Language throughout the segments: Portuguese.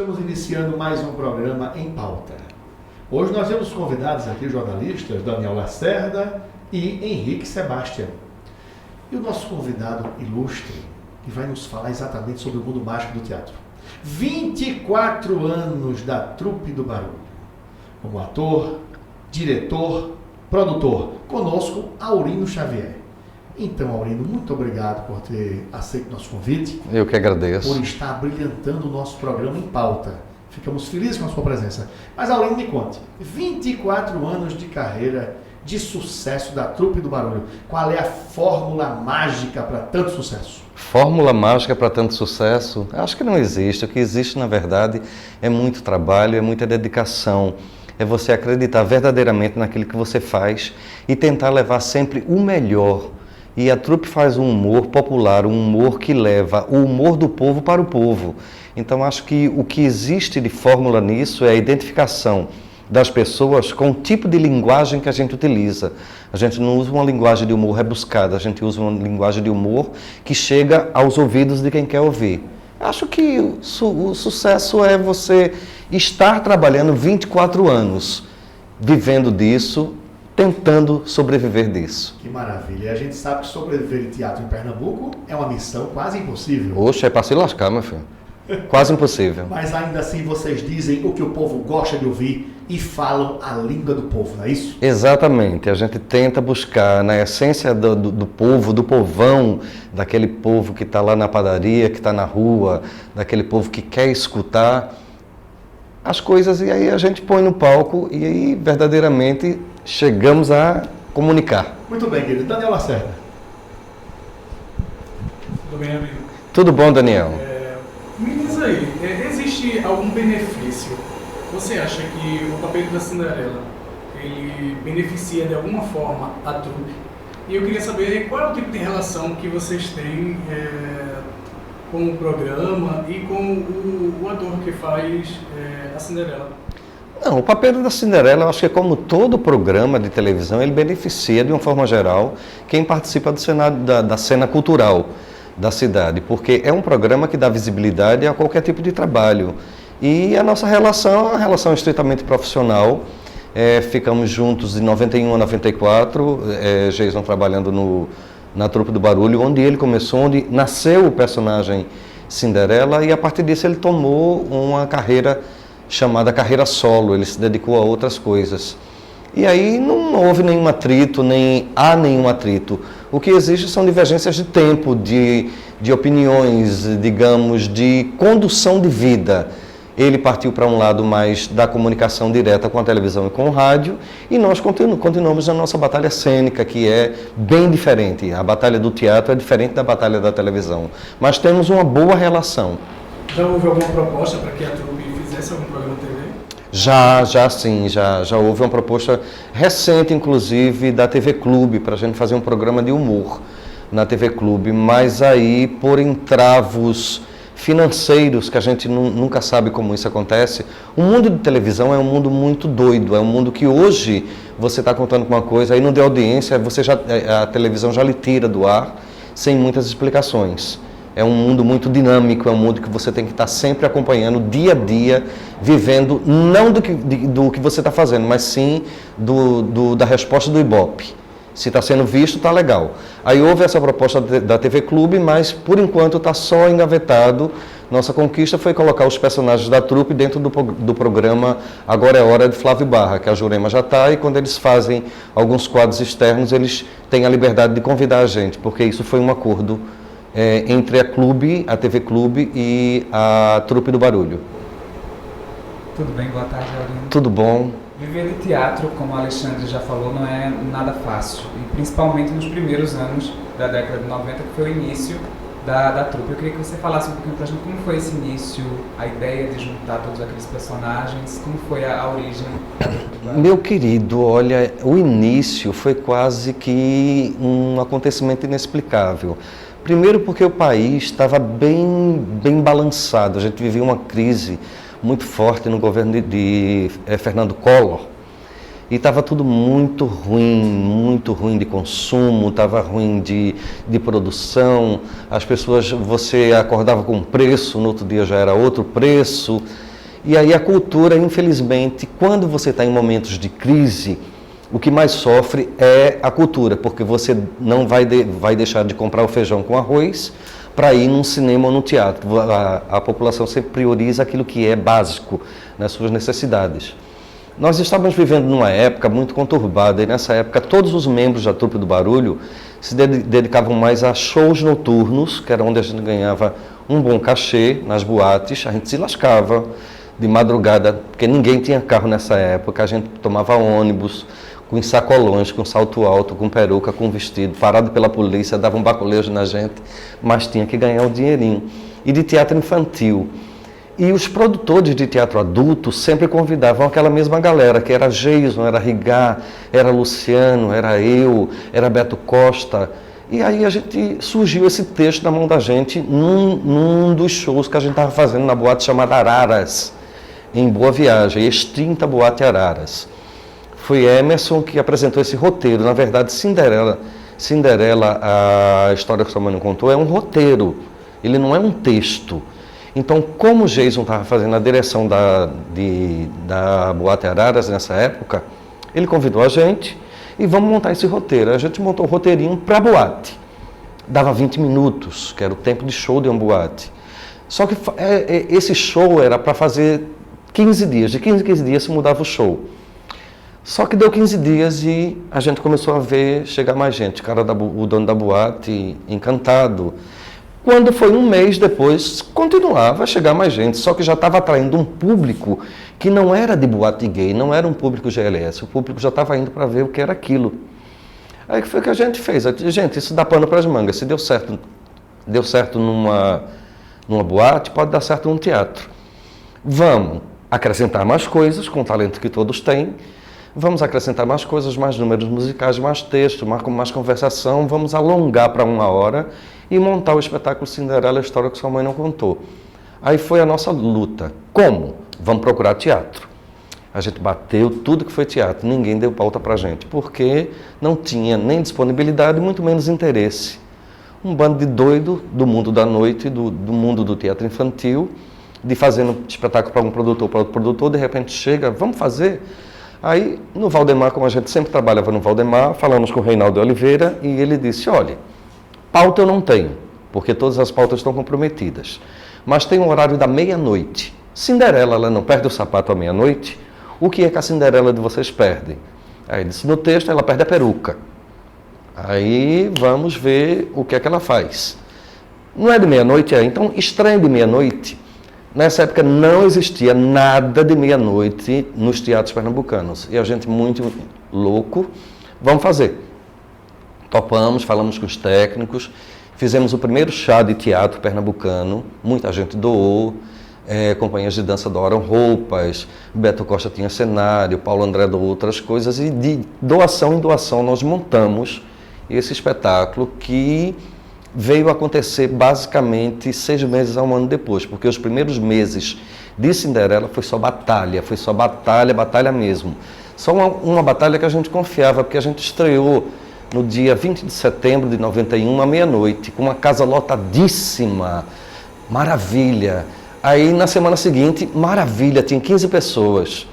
Estamos iniciando mais um programa Em Pauta. Hoje nós temos convidados aqui, jornalistas Daniel Lacerda e Henrique Sebastião. E o nosso convidado ilustre, que vai nos falar exatamente sobre o mundo mágico do teatro. 24 anos da Trupe do Barulho. Como ator, diretor, produtor. Conosco, Aurino Xavier. Então, Aurino, muito obrigado por ter aceito nosso convite. Eu que agradeço. Por estar brilhantando o nosso programa Em Pauta. Ficamos felizes com a sua presença. Mas, Aurino, me conte. 24 anos de carreira, de sucesso da Trupe do Barulho. Qual é a fórmula mágica para tanto sucesso? Fórmula mágica para tanto sucesso? Acho que não existe. O que existe, na verdade, é muito trabalho, é muita dedicação. É você acreditar verdadeiramente naquilo que você faz e tentar levar sempre o melhor. E a Trupe faz um humor popular, um humor que leva o humor do povo para o povo. Então, acho que o que existe de fórmula nisso é a identificação das pessoas com o tipo de linguagem que a gente utiliza. A gente não usa uma linguagem de humor rebuscada, a gente usa uma linguagem de humor que chega aos ouvidos de quem quer ouvir. Acho que o sucesso é você estar trabalhando 24 anos, vivendo disso, tentando sobreviver disso. Que maravilha. E a gente sabe que sobreviver em teatro em Pernambuco é uma missão quase impossível. Oxe, é para se lascar, meu filho. Quase impossível. Mas ainda assim vocês dizem o que o povo gosta de ouvir e falam a língua do povo, não é isso? Exatamente. A gente tenta buscar na essência do povo, do povão, daquele povo que está lá na padaria, que está na rua, daquele povo que quer escutar as coisas, e aí a gente põe no palco e aí verdadeiramente chegamos a comunicar. Muito bem, querido. Daniel Lacerda. Tudo bem, amigo? Tudo bom, Daniel? Me diz aí, existe algum benefício? Você acha que o papel da Cinderela, ele beneficia de alguma forma a trupe? E eu queria saber qual é o tipo de relação que vocês têm com o programa e com o ator que faz a Cinderela. Não, o papel da Cinderela, eu acho que como todo programa de televisão, ele beneficia de uma forma geral quem participa do cenário, da cena cultural da cidade, porque é um programa que dá visibilidade a qualquer tipo de trabalho. E a nossa relação é uma relação estritamente profissional. Ficamos juntos de 91 a 94, Jason trabalhando na Trupe do Barulho, onde ele começou, onde nasceu o personagem Cinderela, e a partir disso ele tomou uma carreira chamada carreira solo, ele se dedicou a outras coisas. E aí não houve nenhum atrito, nem há nenhum atrito. O que existe são divergências de tempo, de opiniões, digamos, de condução de vida. Ele partiu para um lado mais da comunicação direta com a televisão e com o rádio, e nós continuamos na nossa batalha cênica, que é bem diferente. A batalha do teatro é diferente da batalha da televisão, mas temos uma boa relação. Já houve alguma proposta para que a trupe fizesse algum programa de TV? Já houve uma proposta recente, inclusive, da TV Clube, para a gente fazer um programa de humor na TV Clube, mas aí, por entravos financeiros, que a gente nunca sabe como isso acontece. O mundo de televisão é um mundo muito doido, é um mundo que hoje você está contando com uma coisa, aí não deu audiência, a televisão já lhe tira do ar, sem muitas explicações. É um mundo muito dinâmico, é um mundo que você tem que estar sempre acompanhando, dia a dia, vivendo, não do que você está fazendo, mas sim da resposta do Ibope. Se está sendo visto, está legal. Aí houve essa proposta da TV Clube, mas por enquanto está só engavetado. Nossa conquista foi colocar os personagens da trupe dentro do programa Agora é Hora de Flávio Barra, que a Jurema já está, e quando eles fazem alguns quadros externos, eles têm a liberdade de convidar a gente, porque isso foi um acordo entre a TV Clube e a Trupe do Barulho. Tudo bem? Boa tarde, Aurino. Tudo bom? Viver de teatro, como o Alexandre já falou, não é nada fácil. E principalmente nos primeiros anos da década de 90, que foi o início da trupe. Eu queria que você falasse um pouquinho pra gente como foi esse início, a ideia de juntar todos aqueles personagens, como foi a origem da Trupe do Barulho. Meu querido, olha, o início foi quase que um acontecimento inexplicável. Primeiro porque o país estava bem balançado, a gente vivia uma crise muito forte no governo de Fernando Collor, e estava tudo muito ruim de consumo, estava ruim de produção, as pessoas, você acordava com um preço, no outro dia já era outro preço, E aí a cultura, infelizmente, quando você está em momentos de crise, o que mais sofre é a cultura, porque você não vai deixar de comprar o feijão com arroz para ir num cinema ou num teatro. A população sempre prioriza aquilo que é básico nas suas necessidades. Nós estávamos vivendo numa época muito conturbada, e nessa época todos os membros da Trupe do Barulho se dedicavam mais a shows noturnos, que era onde a gente ganhava um bom cachê nas boates, a gente se lascava de madrugada, porque ninguém tinha carro nessa época, a gente tomava ônibus com sacolões, com salto alto, com peruca, com vestido, parado pela polícia, dava um baculejo na gente, mas tinha que ganhar o dinheirinho. E de teatro infantil. E os produtores de teatro adulto sempre convidavam aquela mesma galera, que era Geison, era Rigá, era Luciano, era eu, era Beto Costa. E aí surgiu esse texto na mão da gente num dos shows que a gente estava fazendo na boate chamada Araras, em Boa Viagem, extinta boate Araras. Foi Emerson que apresentou esse roteiro. Na verdade, Cinderela, a história que sua mãe não contou, é um roteiro, ele não é um texto. Então, como o Geison estava fazendo a direção da Boate Araras nessa época, ele convidou a gente e vamos montar esse roteiro. A gente montou um roteirinho para a boate. Dava 20 minutos, que era o tempo de show de uma boate. Só que esse show era para fazer 15 dias. De 15 em 15 dias se mudava o show. Só que deu 15 dias e a gente começou a ver chegar mais gente. O dono da boate, encantado. Quando foi um mês depois, continuava a chegar mais gente, só que já estava atraindo um público que não era de boate gay, não era um público GLS, o público já estava indo para ver o que era aquilo. Aí que foi que a gente fez? Gente, isso dá pano para as mangas, se deu certo numa boate, pode dar certo num teatro. Vamos acrescentar mais coisas, com o talento que todos têm, vamos acrescentar mais coisas, mais números musicais, mais texto, mais conversação, vamos alongar para 1 hora e montar o espetáculo Cinderela, a história que sua mãe não contou. Aí foi a nossa luta. Como? Vamos procurar teatro. A gente bateu tudo que foi teatro, ninguém deu pauta para a gente, porque não tinha nem disponibilidade, muito menos interesse. Um bando de doido do mundo da noite, do mundo do teatro infantil, de fazendo espetáculo para um produtor, para outro produtor, de repente chega, vamos fazer? Aí, no Valdemar, como a gente sempre trabalhava no Valdemar, falamos com o Reinaldo Oliveira e ele disse, olha, pauta eu não tenho, porque todas as pautas estão comprometidas, mas tem um horário da meia-noite. Cinderela, ela não perde o sapato à meia-noite? O que é que a Cinderela de vocês perde? Aí disse, no texto ela perde a peruca. Aí vamos ver o que é que ela faz. Não é de meia-noite? Então estreia de meia-noite. Nessa época não existia nada de meia-noite nos teatros pernambucanos. E a gente muito louco, vamos fazer. Topamos, falamos com os técnicos, fizemos o primeiro chá de teatro pernambucano, muita gente doou, companhias de dança doaram roupas, Beto Costa tinha cenário, Paulo André doou outras coisas, e de doação em doação nós montamos esse espetáculo que veio acontecer basicamente 6 meses a 1 ano depois, porque os primeiros meses de Cinderela foi só batalha mesmo. Só uma batalha que a gente confiava, porque a gente estreou no dia 20 de setembro de 91, à meia-noite, com uma casa lotadíssima, maravilha. Aí na semana seguinte, maravilha, tinha 15 pessoas.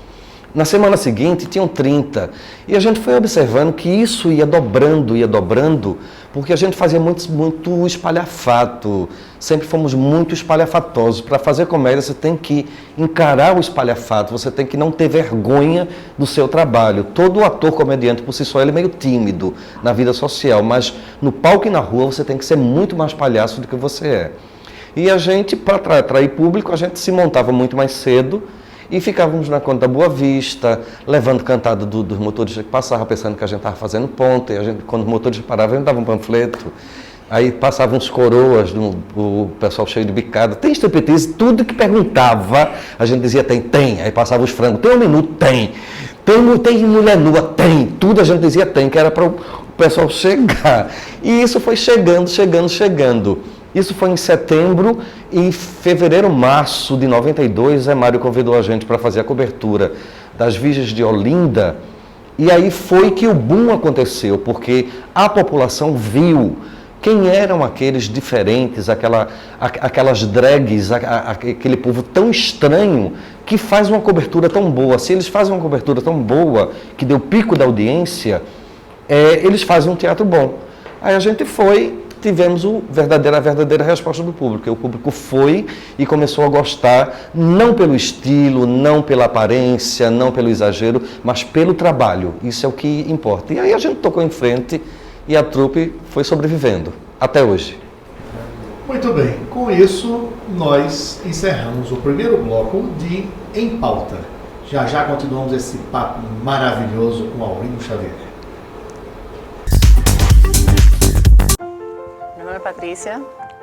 Na semana seguinte tinham 30. E a gente foi observando que isso ia dobrando, porque a gente fazia muito espalhafato. Sempre fomos muito espalhafatosos. Para fazer comédia você tem que encarar o espalhafato, você tem que não ter vergonha do seu trabalho. Todo ator comediante por si só ele é meio tímido na vida social, mas no palco e na rua você tem que ser muito mais palhaço do que você é. E a gente, para atrair público, a gente se montava muito mais cedo e ficávamos na conta da Boa Vista, levando cantada dos motoristas que passavam, pensando que a gente estava fazendo ponto, e a gente, quando os motoristas paravam, a gente dava um panfleto, aí passavam uns coroas, o pessoal cheio de bicada, tem striptease, tudo que perguntava, a gente dizia tem, aí passava os frangos, tem 1 minuto, tem mulher nua, tem, tudo a gente dizia tem, que era para o pessoal chegar, e isso foi chegando. Isso foi em setembro e em fevereiro, março de 92, Zé Mário convidou a gente para fazer a cobertura das Virgens de Olinda. E aí foi que o boom aconteceu, porque a população viu Quem eram aqueles diferentes, aquelas drags, aquele povo tão estranho que faz uma cobertura tão boa? Se eles fazem uma cobertura tão boa, que deu pico da audiência, eles fazem um teatro bom. Aí a gente foi, tivemos a verdadeira resposta do público. O público foi e começou a gostar, não pelo estilo, não pela aparência, não pelo exagero, mas pelo trabalho. Isso é o que importa. E aí a gente tocou em frente e a trupe foi sobrevivendo, até hoje. Muito bem, com isso nós encerramos o primeiro bloco de Em Pauta. Já já continuamos esse papo maravilhoso com Aurino Xavier. Meu nome é Patrícia.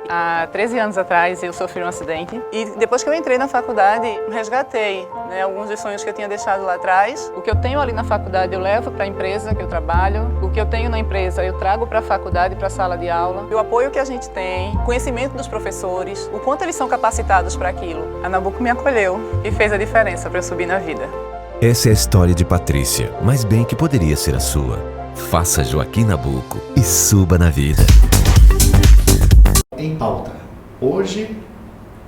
Há 13 anos atrás eu sofri um acidente e depois que eu entrei na faculdade, resgatei alguns dos sonhos que eu tinha deixado lá atrás. O que eu tenho ali na faculdade eu levo para a empresa que eu trabalho, o que eu tenho na empresa eu trago para a faculdade, para a sala de aula. O apoio que a gente tem, o conhecimento dos professores, o quanto eles são capacitados para aquilo. A Nabuco me acolheu e fez a diferença para eu subir na vida. Essa é a história de Patrícia, mas bem que poderia ser a sua. Faça Joaquim Nabuco e suba na vida. Em Pauta. Hoje,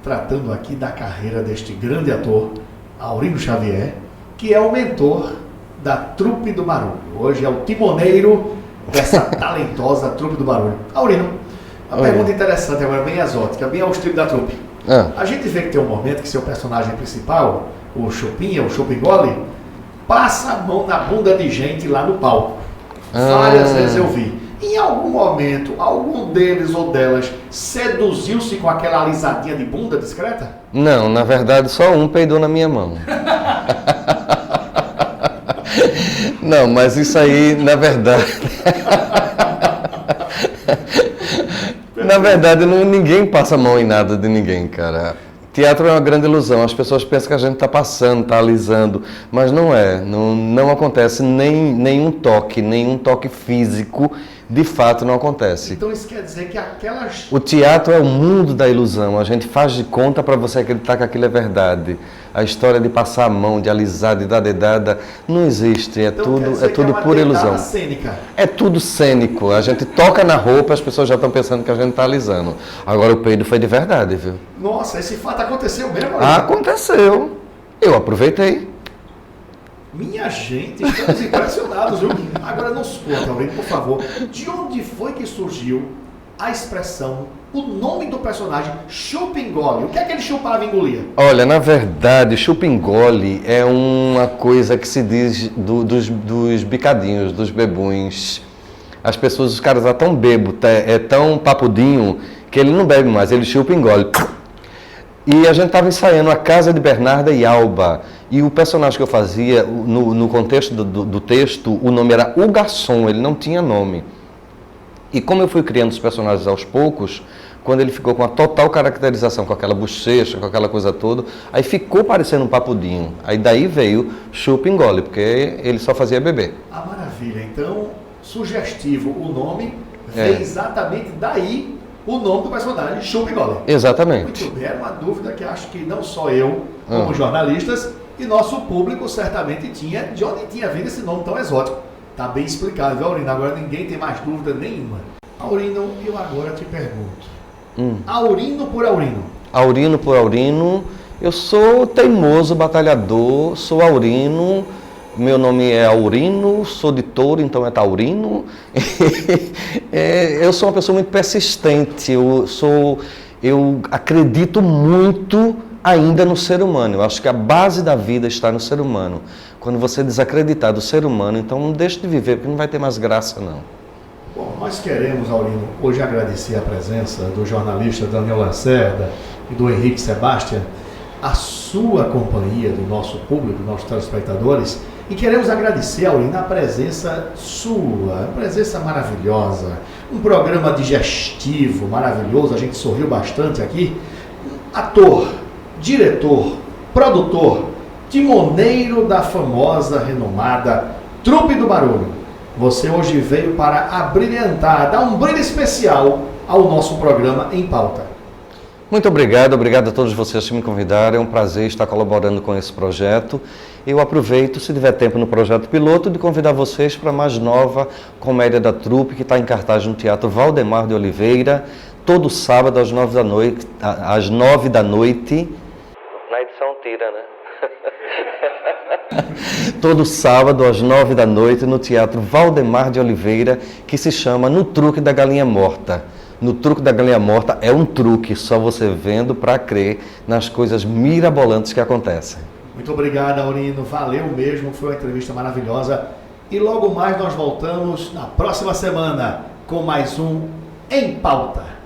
tratando aqui da carreira deste grande ator, Aurino Xavier, que é o mentor da Trupe do Barulho. Hoje é o timoneiro dessa talentosa Trupe do Barulho. Aurino, uma pergunta interessante agora, bem exótica, bem ao estilo da trupe. A gente vê que tem um momento que seu personagem principal, o Chupinha, o Chupingole, passa a mão na bunda de gente lá no palco. Várias vezes eu vi. Em algum momento, algum deles ou delas seduziu-se com aquela alisadinha de bunda discreta? Não, na verdade só um peidou na minha mão. Não, mas isso aí, na verdade... Na verdade, ninguém passa a mão em nada de ninguém, cara. Teatro é uma grande ilusão. As pessoas pensam que a gente está passando, está alisando, mas não é. Não acontece nenhum toque físico, de fato não acontece. Então isso quer dizer que aquelas... O teatro é o mundo da ilusão. A gente faz de conta para você acreditar que aquilo é verdade. A história de passar a mão, de alisar, de dar dedada, não existe. É então, tudo pura ilusão. Cênica. É tudo cênico. A gente toca na roupa, as pessoas já estão pensando que a gente está alisando. Agora o peido foi de verdade, viu? Nossa, esse fato aconteceu mesmo? Aconteceu. Eu aproveitei. Minha gente, estamos impressionados, viu? Agora nos conta, Aurino, por favor, de onde foi que surgiu a expressão, o nome do personagem, Chupingole? O que é que ele chupava e engolia? Olha, na verdade, chupingole é uma coisa que se diz dos bicadinhos, dos bebuns. As pessoas, os caras estão tão bêbado, é tão papudinho, que ele não bebe mais, ele chupa e engole. E a gente estava ensaiando A Casa de Bernarda e Alba. E o personagem que eu fazia, no contexto do texto, o nome era O Garçom, ele não tinha nome. E como eu fui criando os personagens aos poucos, quando ele ficou com a total caracterização, com aquela bochecha, com aquela coisa toda, aí ficou parecendo um papudinho. Aí daí veio Chupa e Engole, porque ele só fazia beber. Ah, maravilha. Então, sugestivo o nome, veio exatamente daí o nome do personagem, Chupa e Engole. Exatamente. Muito bem, era uma dúvida que acho que não só eu, como jornalistas, e nosso público certamente tinha, de onde tinha vindo esse nome tão exótico. Tá bem explicado, viu, Aurino? Agora ninguém tem mais dúvida nenhuma. Aurino, eu agora te pergunto. Aurino por Aurino. Aurino por Aurino. Eu sou teimoso, batalhador, sou Aurino. Meu nome é Aurino, sou de Touro, então é Taurino. Eu sou uma pessoa muito persistente. Eu acredito muito ainda no ser humano. Eu acho que a base da vida está no ser humano. Quando você desacreditar do ser humano, então não deixe de viver, porque não vai ter mais graça, não. Bom, nós queremos, Aurino, hoje agradecer a presença do jornalista Daniel Lacerda e do Henrique Sebastião, a sua companhia, do nosso público, dos nossos telespectadores, e queremos agradecer, Aurino, a presença sua, a presença maravilhosa, um programa digestivo, maravilhoso, a gente sorriu bastante aqui. Ator, diretor, produtor, timoneiro da famosa, renomada Trupe do Barulho. Você hoje veio para abrilhantar, dar um brilho especial ao nosso programa Em Pauta. Muito obrigado a todos vocês que me convidaram. É um prazer estar colaborando com esse projeto. Eu aproveito, se tiver tempo no projeto piloto, de convidar vocês para a mais nova comédia da trupe, que está em cartaz no Teatro Valdemar de Oliveira, todo sábado às 9 da noite. Na edição tira, né? Todo sábado às 9 da noite no Teatro Valdemar de Oliveira, que se chama No Truque da Galinha Morta. No Truque da Galinha Morta é um truque, só você vendo para crer nas coisas mirabolantes que acontecem. Muito obrigado, Aurino. Valeu mesmo, foi uma entrevista maravilhosa. E logo mais nós voltamos na próxima semana com mais um Em Pauta.